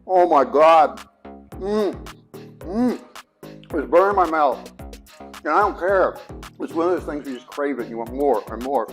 Oh my God. It's burning my mouth. And I don't care. It's one of those things you just crave it and you want more and more.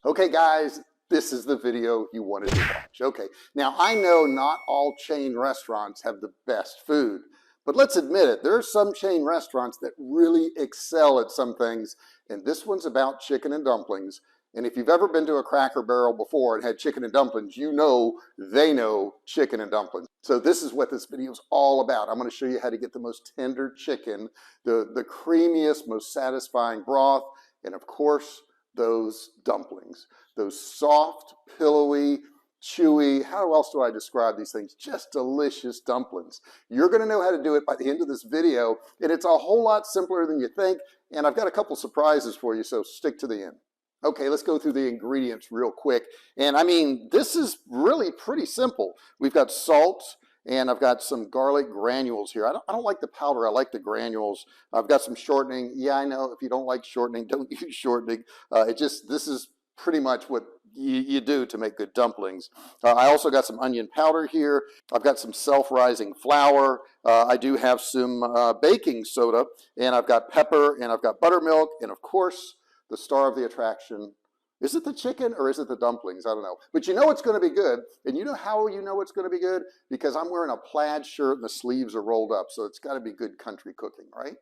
Okay guys, this is the video you wanted to watch. Okay, now I know not all chain restaurants have the best food, but let's admit it, there are some chain restaurants that really excel at some things, and this one's about chicken and dumplings. And if you've ever been to a Cracker Barrel before and had chicken and dumplings, you know they know chicken and dumplings. So this is what this video is all about. I'm going to show you how to get the most tender chicken, the creamiest, most satisfying broth, and of course, those dumplings, those soft, pillowy, chewy, how else do I describe these things? Just delicious dumplings. You're going to know how to do it by the end of this video, and it's a whole lot simpler than you think, and I've got a couple surprises for you, so stick to the end. Okay, let's go through the ingredients real quick, and I mean, this is really pretty simple. We've got salt, and I've got some garlic granules here. I don't like the powder, I like the granules. I've got some shortening. Yeah, I know if you don't like shortening, don't use shortening. This is pretty much what you do to make good dumplings. I also got some onion powder here. I've got some self-rising flour. I do have some baking soda, and I've got pepper, and I've got buttermilk, and of course, the star of the attraction. Is it the chicken or is it the dumplings? I don't know. But you know it's going to be good. And you know how you know it's going to be good? Because I'm wearing a plaid shirt and the sleeves are rolled up. So it's got to be good country cooking, right?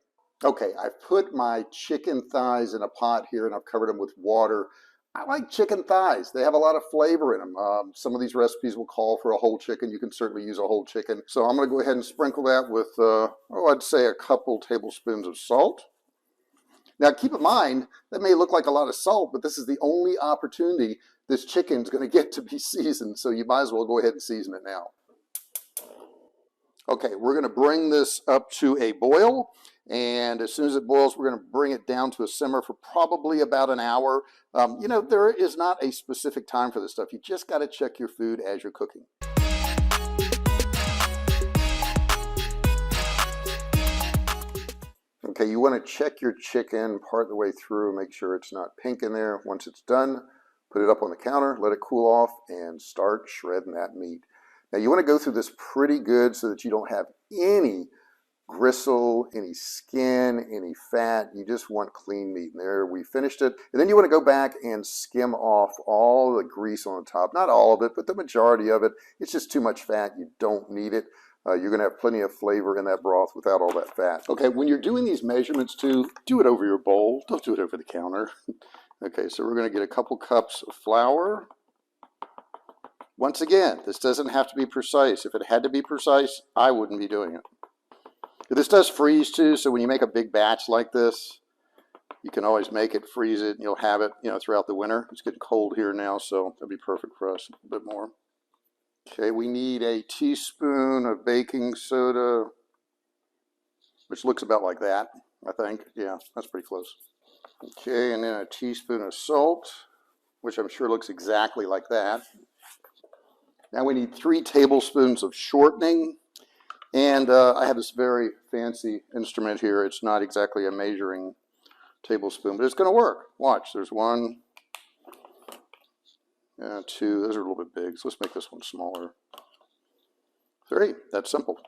Okay, I've put my chicken thighs in a pot here and I've covered them with water. I like chicken thighs. They have a lot of flavor in them. Some of these recipes will call for a whole chicken. You can certainly use a whole chicken. So I'm going to go ahead and sprinkle that with, I'd say a couple tablespoons of salt. Now keep in mind, that may look like a lot of salt, but this is the only opportunity this chicken's going to get to be seasoned, so you might as well go ahead and season it now. Okay, we're going to bring this up to a boil, and as soon as it boils, we're going to bring it down to a simmer for probably about an hour. You know, there is not a specific time for this stuff. You just got to check your food as you're cooking. Okay, you want to check your chicken part of the way through, make sure it's not pink in there. Once it's done, put it up on the counter, let it cool off, and start shredding that meat. Now you want to go through this pretty good so that you don't have any gristle, any skin, any fat. You just want clean meat. And there, we finished it. And then you want to go back and skim off all the grease on the top. Not all of it, but the majority of it. It's just too much fat. You don't need it. You're going to have plenty of flavor in that broth without all that fat. Okay, when you're doing these measurements too, do it over your bowl. Don't do it over the counter. Okay, so we're going to get a couple cups of flour. Once again, this doesn't have to be precise. If it had to be precise, I wouldn't be doing it. This does freeze too, so when you make a big batch like this, you can always make it, freeze it, and you'll have it, you know, throughout the winter. It's getting cold here now, so that'll be perfect for us. A bit more. Okay, we need a teaspoon of baking soda, which looks about like that, I think. Yeah, that's pretty close. Okay, and then a teaspoon of salt, which I'm sure looks exactly like that. Now we need 3 tablespoons of shortening, and I have this very fancy instrument here. It's not exactly a measuring tablespoon, but it's going to work. Watch, there's 1, 2, those are a little bit big, so let's make this one smaller. 3, that's simple.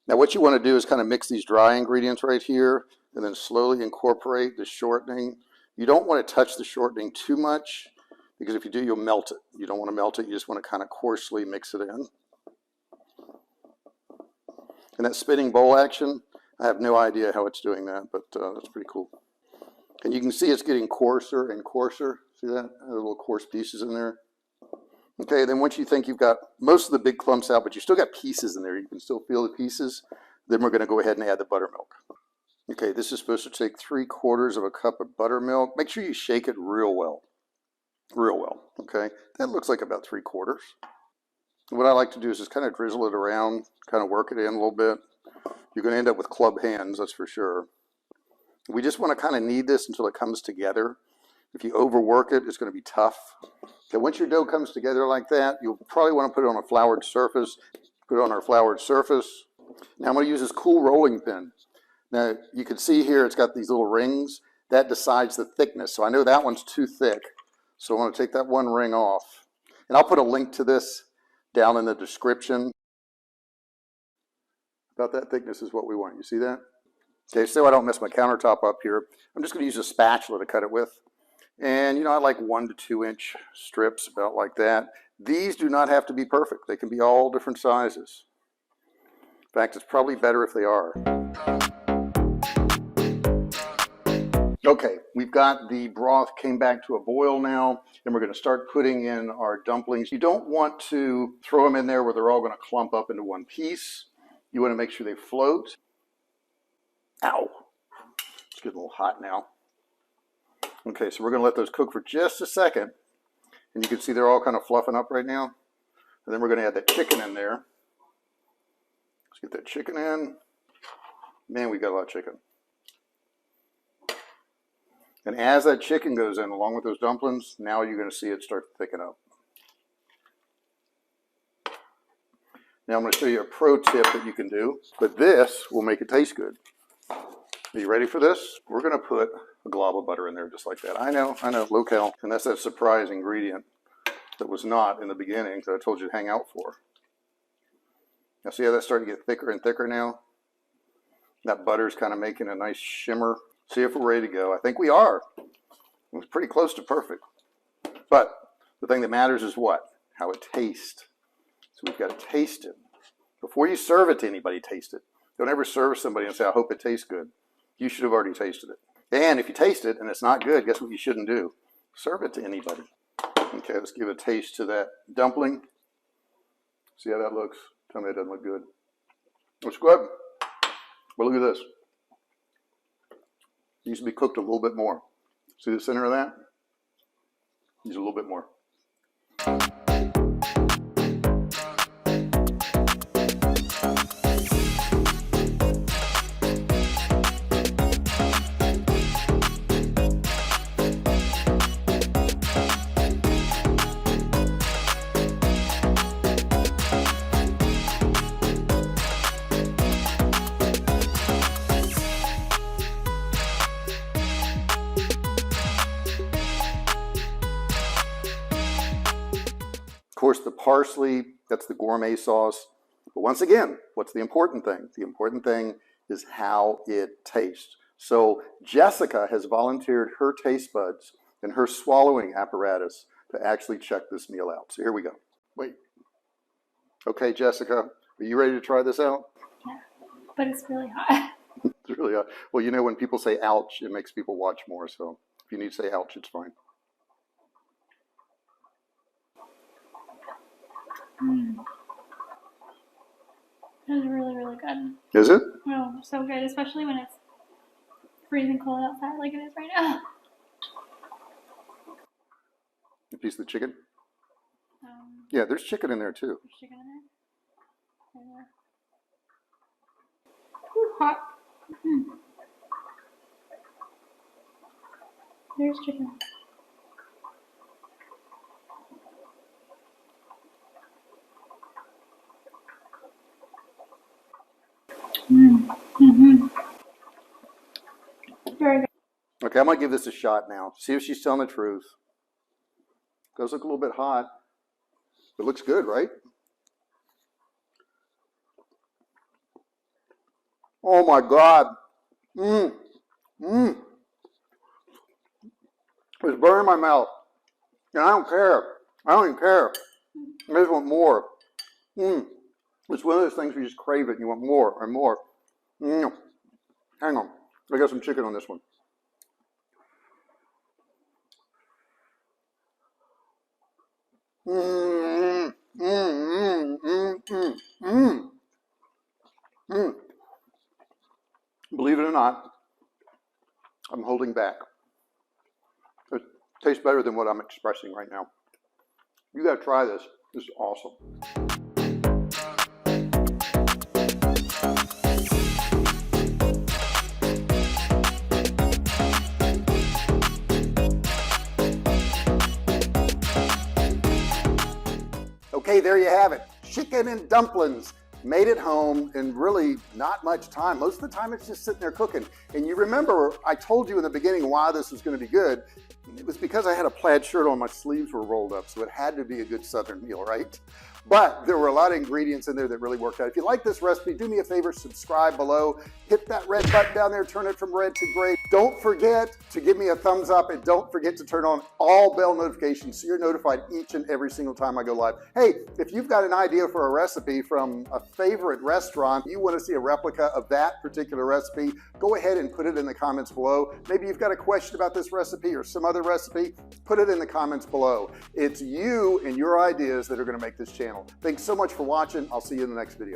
Now what you want to do is kind of mix these dry ingredients right here and then slowly incorporate the shortening. You don't want to touch the shortening too much because if you do, you'll melt it. You don't want to melt it, you just want to kind of coarsely mix it in. And that spinning bowl action, I have no idea how it's doing that, but that's pretty cool. And you can see it's getting coarser and coarser. See that? Little coarse pieces in there. Okay, then once you think you've got most of the big clumps out, but you still got pieces in there, you can still feel the pieces, then we're going to go ahead and add the buttermilk. Okay, this is supposed to take 3/4 of a cup of buttermilk. Make sure you shake it real well. Real well, okay? That looks like about 3/4. What I like to do is just kind of drizzle it around, kind of work it in a little bit. You're going to end up with club hands, that's for sure. We just want to kind of knead this until it comes together. If you overwork it, it's going to be tough. Okay, once your dough comes together like that, you'll probably want to put it on a floured surface. Put it on our floured surface. Now I'm going to use this cool rolling pin. Now you can see here it's got these little rings. That decides the thickness. So I know that one's too thick. So I want to take that one ring off. And I'll put a link to this down in the description. About that thickness is what we want. You see that? Okay, so I don't mess my countertop up here, I'm just going to use a spatula to cut it with. And, you know, I like 1 to 2 inch strips, about like that. These do not have to be perfect. They can be all different sizes. In fact, it's probably better if they are. Okay, we've got the broth came back to a boil now, and we're going to start putting in our dumplings. You don't want to throw them in there where they're all going to clump up into one piece. You want to make sure they float. Ow! It's getting a little hot now. Okay, so we're going to let those cook for just a second. And you can see they're all kind of fluffing up right now. And then we're going to add that chicken in there. Let's get that chicken in. Man, we got a lot of chicken. And as that chicken goes in, along with those dumplings, now you're going to see it start to thicken up. Now I'm going to show you a pro tip that you can do, but this will make it taste good. Are you ready for this? We're going to put a glob of butter in there just like that. I know, low-cal. And that's that surprise ingredient that was not in the beginning that I told you to hang out for. Now see how that's starting to get thicker and thicker now? That butter's kind of making a nice shimmer. See if we're ready to go. I think we are. It was pretty close to perfect. But the thing that matters is what? How it tastes. So we've got to taste it. Before you serve it to anybody, taste it. Don't ever serve somebody and say, I hope it tastes good. You should have already tasted it. And if you taste it and it's not good, guess what you shouldn't do? Serve it to anybody. Okay, let's give a taste to that dumpling. See how that looks? Tell me it doesn't look good. Looks good. But look at this. It needs to be cooked a little bit more. See the center of that? Needs a little bit more. Of course, the parsley, that's the gourmet sauce. But once again, what's the important thing? The important thing is how it tastes. So Jessica has volunteered her taste buds and her swallowing apparatus to actually check this meal out. So here we go. Wait. Okay, Jessica, are you ready to try this out? Yeah, but it's really hot. It's really hot. Well, you know, when people say ouch, it makes people watch more. So if you need to say ouch, it's fine. It's really, really good. Is it? Oh, so good, especially when it's freezing cold outside like it is right now. A piece of the chicken? Yeah, there's chicken in there too. There's chicken in there? Right there. Ooh, hot. There's chicken. Very good. Okay, I'm going to give this a shot now. See if she's telling the truth. Does look a little bit hot. It looks good, right? Oh my God. It's burning my mouth. And I don't care. I don't even care. I just want more. It's one of those things where you just crave it and you want more and more. Hang on. I got some chicken on this one. Believe it or not, I'm holding back. It tastes better than what I'm expressing right now. You got to try this. This is awesome. Okay, there you have it. Chicken and dumplings. Made at home in really not much time. Most of the time it's just sitting there cooking. And you remember I told you in the beginning why this was going to be good. It was because I had a plaid shirt on, my sleeves were rolled up, so it had to be a good Southern meal, right? But there were a lot of ingredients in there that really worked out. If you like this recipe, do me a favor, subscribe below, hit that red button down there, turn it from red to gray. Don't forget to give me a thumbs up, and don't forget to turn on all bell notifications so you're notified each and every single time I go live. Hey, if you've got an idea for a recipe from a favorite restaurant, you want to see a replica of that particular recipe, go ahead and put it in the comments below. Maybe you've got a question about this recipe or some other recipe, put it in the comments below. It's you and your ideas that are going to make this channel. Thanks so much for watching. I'll see you in the next video.